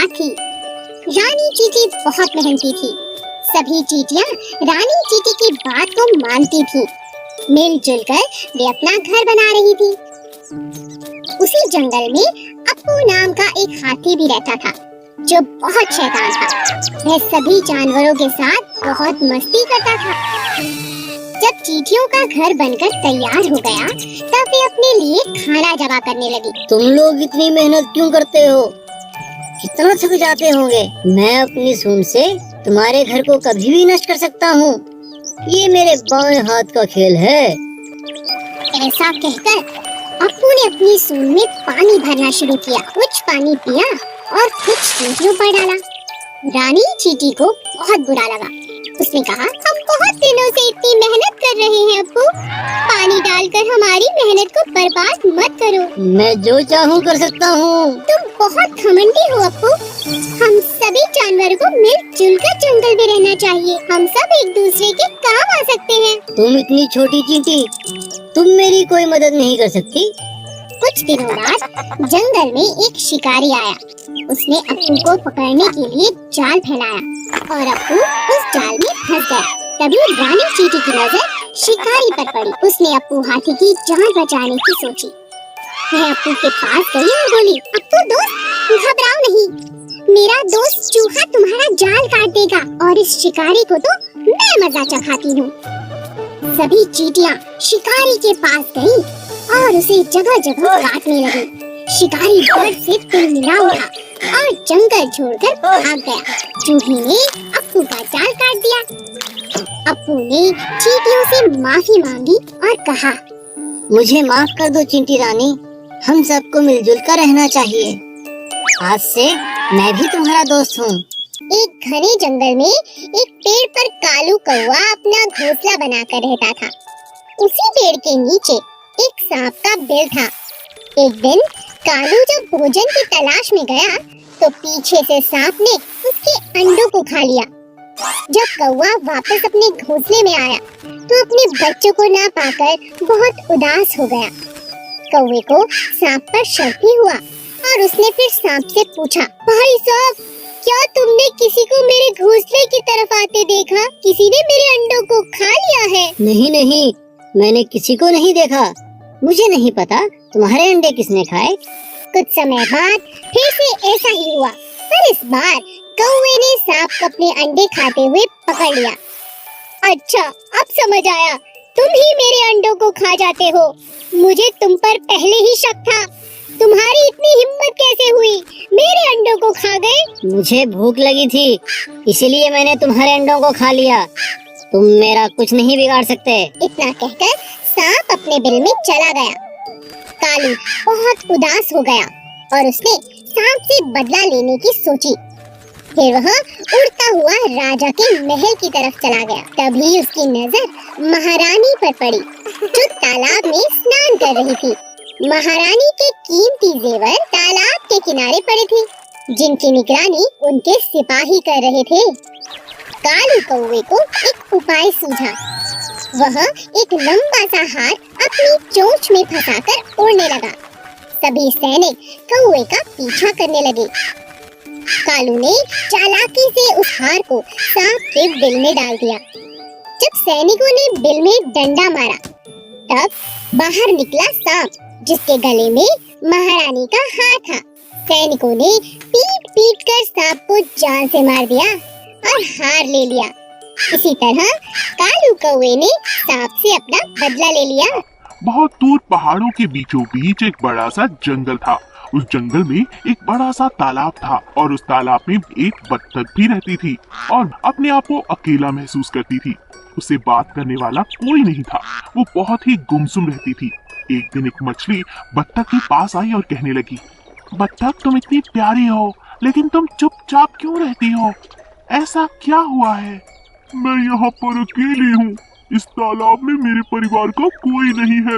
बात थी। रानी चींटी बहुत मेहनती थी। सभी चींटियां रानी चींटी की बात को मानती थी। मिलजुल कर वे अपना घर बना रही थी। उसी जंगल में अप्पू नाम का एक हाथी भी रहता था, जो बहुत शैतान था। वह सभी जानवरों के साथ बहुत मस्ती करता था। जब चींटियों का घर बनकर तैयार हो गया, तब वे अपने लिए खाना जमा करने लगी। तुम लोग इतनी मेहनत क्यों करते हो? कितना थक जाते होंगे। मैं अपनी सूंड से तुम्हारे घर को कभी भी नष्ट कर सकता हूँ। ये मेरे बाएं हाथ का खेल है। ऐसा कहकर अप्पू ने अपनी सूंड में पानी भरना शुरू किया। कुछ पानी पिया और कुछ चींटियों पर डाला। रानी चींटी को बहुत बुरा लगा। उसने कहा, हम बहुत दिनों से इतनी मेहनत कर रहे हैं अप्पू, पानी डालकर हमारी मेहनत को बर्बाद मत करो। मैं जो चाहूँ कर सकता हूँ। तुम बहुत घमंडी हो अप्पू। हम सभी जानवरों को मिलजुल कर जंगल में रहना चाहिए। हम सब एक दूसरे के काम आ सकते हैं। तुम इतनी छोटी चींटी, तुम मेरी कोई मदद नहीं कर सकती। कुछ दिनों बाद जंगल में एक शिकारी आया। उसने अप्पू को पकड़ने के लिए जाल फैलाया और अप्पू उस जाल में फंस गया। तभी रानी चींटी की नजर शिकारी पर पड़ी। उसने अप्पू हाथी की जान बचाने की सोची। वह अप्पू के पास गई और बोली, अप्पू दोस्त, घबराओ नहीं। मेरा दोस्त चूहा तुम्हारा जाल काट देगा और इस शिकारी को तो मैं मजा चखाती हूँ। सभी चींटियां शिकारी के पास गईं और उसे जगह जगह काटने लगी। शिकारी डर से तिलमिला उठा और जंगल छोड़कर भाग गया। चूहे ने अप्पू का जाल काट दिया। अप्पू ने चींटियों से माफी मांगी और कहा, मुझे माफ कर दो चींटी रानी, हम सबको मिलजुल कर रहना चाहिए। आज से मैं भी तुम्हारा दोस्त हूँ। एक घने जंगल में एक पेड़ पर कालू कौवा अपना घोंसला बनाकर रहता था। उसी पेड़ के नीचे एक सांप का बिल था। एक दिन कालू जब भोजन की तलाश में गया, तो पीछे से सांप ने उसके अंडों को खा लिया। जब कौवा वापस अपने घोंसले में आया, तो अपने बच्चों को ना पाकर बहुत उदास हो गया। कौवे को सांप पर शक भी हुआ और उसने फिर सांप से पूछा, भाई साहब, क्या तुमने किसी को मेरे घोंसले की तरफ आते देखा? किसी ने मेरे अंडों को खा लिया है? नहीं नहीं, मैंने किसी को नहीं देखा। मुझे नहीं पता तुम्हारे अंडे किसने खाए। कुछ समय बाद फिर से ऐसा ही हुआ, पर इस बार कौवे ने सांप को अपने अंडे खाते हुए पकड़ लिया। अच्छा, अब समझ आया, तुम ही मेरे अंडों को खा जाते हो। मुझे तुम पर पहले ही शक था। तुम्हारी इतनी हिम्मत कैसे हुई? मेरे अंडों को खा गए। मुझे भूख लगी थी, इसीलिए मैंने तुम्हारे अंडों को खा लिया। तुम मेरा कुछ नहीं बिगाड़ सकते। इतना कहकर सांप अपने बिल में चला गया। कालू बहुत उदास हो गया और उसने सांप से बदला लेने की सोची। फिर वह उड़ता हुआ राजा के महल की तरफ चला गया। तभी उसकी नजर महारानी पर पड़ी, जो तालाब में स्नान कर रही थी। महारानी के कीमती जेवर तालाब के किनारे पड़े थे, जिनकी निगरानी उनके सिपाही कर रहे थे। कालू कौवे को एक उपाय सूझा। वह एक लंबा सा हार अपनी चोंच में फंसाकर उड़ने लगा। सभी सैनिक कौवे का पीछा करने लगे। कालू ने चालाकी से उस हार को सांप के बिल में डाल दिया। जब सैनिकों ने बिल में डंडा मारा, तब बाहर निकला सांप, जिसके गले में महारानी का हार था। सैनिकों ने पीट पीट कर सांप को जान से मार दिया और हार ले लिया। इसी तरह कालू कौवे ने सांप से अपना बदला ले लिया। बहुत दूर पहाड़ों के बीचों बीच एक बड़ा सा जंगल था। उस जंगल में एक बड़ा सा तालाब था और उस तालाब में एक बत्तख भी रहती थी और अपने आप को अकेला महसूस करती थी। उससे बात करने वाला कोई नहीं था। वो बहुत ही गुमसुम रहती थी। एक दिन एक मछली बत्तख के पास आई और कहने लगी, बत्तख, तुम इतनी प्यारी हो, लेकिन तुम चुपचाप क्यों रहती हो? ऐसा क्या हुआ है? मैं यहाँ पर अकेली हूँ। इस तालाब में मेरे परिवार का कोई नहीं है।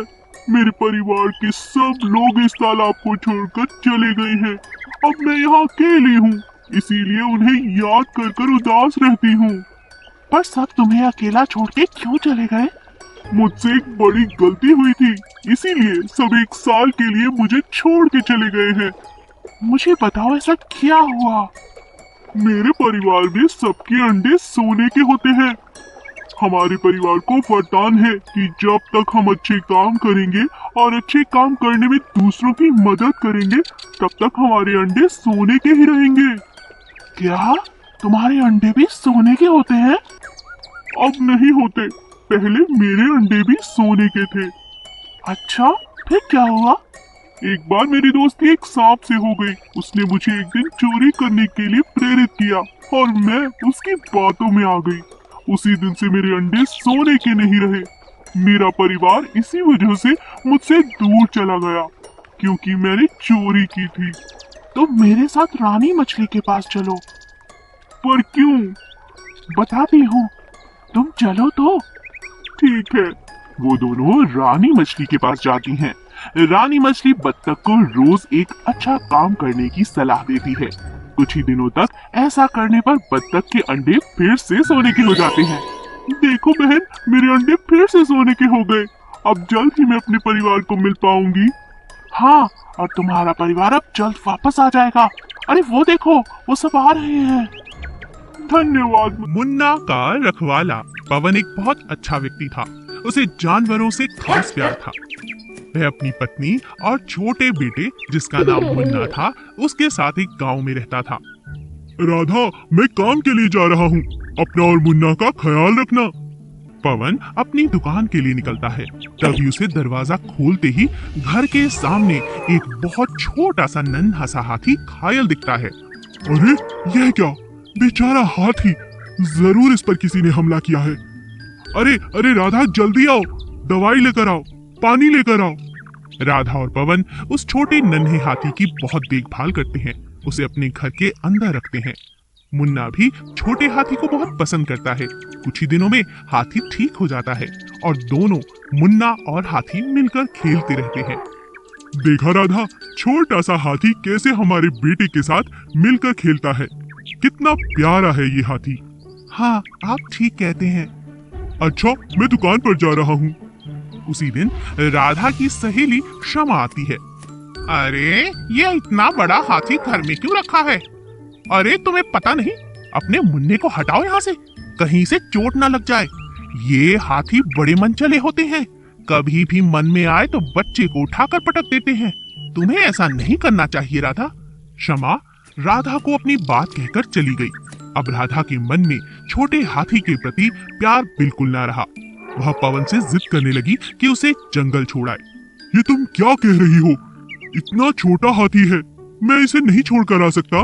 मेरे परिवार के सब लोग इस तालाब को छोड़कर चले गए हैं। अब मैं यहाँ अकेली हूँ, इसीलिए उन्हें याद कर कर उदास रहती हूँ। पर सब तुम्हें अकेला छोड़ के क्यों चले गए? मुझसे एक बड़ी गलती हुई थी, इसीलिए सब एक साल के लिए मुझे छोड़ के चले गए हैं। मुझे बताओ ऐसा क्या हुआ? मेरे परिवार में सबके अंडे सोने के होते हैं। हमारे परिवार को वरदान है कि जब तक हम अच्छे काम करेंगे और अच्छे काम करने में दूसरों की मदद करेंगे, तब तक हमारे अंडे सोने के ही रहेंगे। क्या तुम्हारे अंडे भी सोने के होते हैं? अब नहीं होते, पहले मेरे अंडे भी सोने के थे। अच्छा, फिर क्या हुआ? एक बार मेरी दोस्ती एक सांप से हो गई। उसने मुझे एक दिन चोरी करने के लिए प्रेरित किया और मैं उसकी बातों में आ गई। उसी दिन से मेरे अंडे सोने के नहीं रहे। मेरा परिवार इसी वजह से मुझसे दूर चला गया, क्योंकि मैंने चोरी की थी। तो मेरे साथ रानी मछली के पास चलो। पर क्यों? बताती हूँ, तुम चलो तो। ठीक है। वो दोनों रानी मछली के पास जाती हैं। रानी मछली बत्तख को रोज एक अच्छा काम करने की सलाह देती है। कुछ ही दिनों तक ऐसा करने पर बत्तख के अंडे फिर से सोने के हो जाते हैं। देखो बहन, मेरे अंडे फिर से सोने के हो गए। अब जल्द ही मैं अपने परिवार को मिल पाऊंगी। हाँ, और तुम्हारा परिवार अब जल्द वापस आ जाएगा। अरे वो देखो, वो सब आ रहे हैं। धन्यवाद। मुन्ना का रखवाला पवन एक बहुत अच्छा व्यक्ति था। उसे जानवरों से खास प्यार था। वह अपनी पत्नी और छोटे बेटे, जिसका नाम मुन्ना था, उसके साथ एक गांव में रहता था। राधा, मैं काम के लिए जा रहा हूँ, अपना और मुन्ना का ख्याल रखना। पवन अपनी दुकान के लिए निकलता है। तभी उसे दरवाजा खोलते ही घर के सामने एक बहुत छोटा सा नन्हा सा हाथी घायल दिखता है। अरे यह क्या? बेचारा हाथी, जरूर इस पर किसी ने हमला किया है। अरे अरे राधा, जल्दी आओ, दवाई लेकर आओ, पानी लेकर आओ। राधा और पवन उस छोटे नन्हे हाथी की बहुत देखभाल करते हैं, उसे अपने घर के अंदर रखते हैं। मुन्ना भी छोटे हाथी को बहुत पसंद करता है। कुछ ही दिनों में हाथी ठीक हो जाता है और दोनों, मुन्ना और हाथी, मिलकर खेलते रहते हैं। देखा राधा, छोटा सा हाथी कैसे हमारे बेटे के साथ मिलकर खेलता है। कितना प्यारा है ये हाथी। हाँ, आप ठीक कहते हैं। अच्छा, मैं दुकान पर जा रहा हूँ। उसी दिन राधा की सहेली शमा आती है। अरे, ये इतना बड़ा हाथी घर में क्यों रखा है? अरे तुम्हें पता नहीं? अपने मुन्ने को हटाओ यहाँ से, कहीं से चोट ना लग जाए। ये हाथी बड़े मनचले होते हैं, कभी भी मन में आए तो बच्चे को उठाकर पटक देते हैं। तुम्हें ऐसा नहीं करना चाहिए राधा। शमा राधा को अपनी बात कहकर चली गई। अब राधा के मन में छोटे हाथी के प्रति प्यार बिल्कुल ना रहा। वह पवन से जिद करने लगी कि उसे जंगल छोड़ाए। ये तुम क्या कह रही हो? इतना छोटा हाथी है, मैं इसे नहीं छोड़कर आ सकता।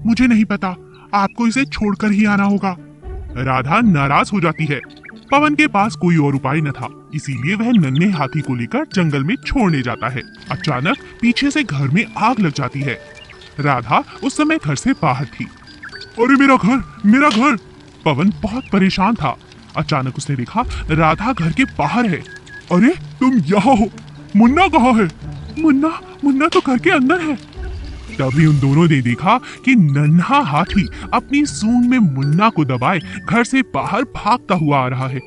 मुझे नहीं पता, आपको इसे छोड़कर ही आना होगा। राधा नाराज हो जाती है। पवन के पास कोई और उपाय न था, इसीलिए वह नन्हे हाथी को लेकर जंगल में छोड़ने जाता है। अचानक पीछे से घर में आग लग जाती है। राधा उस समय घर से बाहर थी। अरे मेरा घर, मेरा घर! पवन बहुत परेशान था। अचानक उसने देखा राधा घर के बाहर है। अरे तुम यहाँ हो, मुन्ना कहाँ है? मुन्ना तो घर के अंदर है। तभी उन दोनों ने देखा कि नन्हा हाथी अपनी सूंड में मुन्ना को दबाए घर से बाहर भागता हुआ आ रहा है।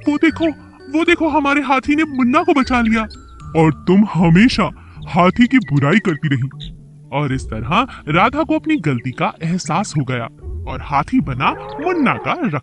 वो देखो हमारे हाथी ने मुन्ना को बचा लिया। और तुम हमेशा हाथी की बुराई करती रही। और इस तरह राधा को अपनी गलती का एहसास हो गया और हाथी बना मुन्ना का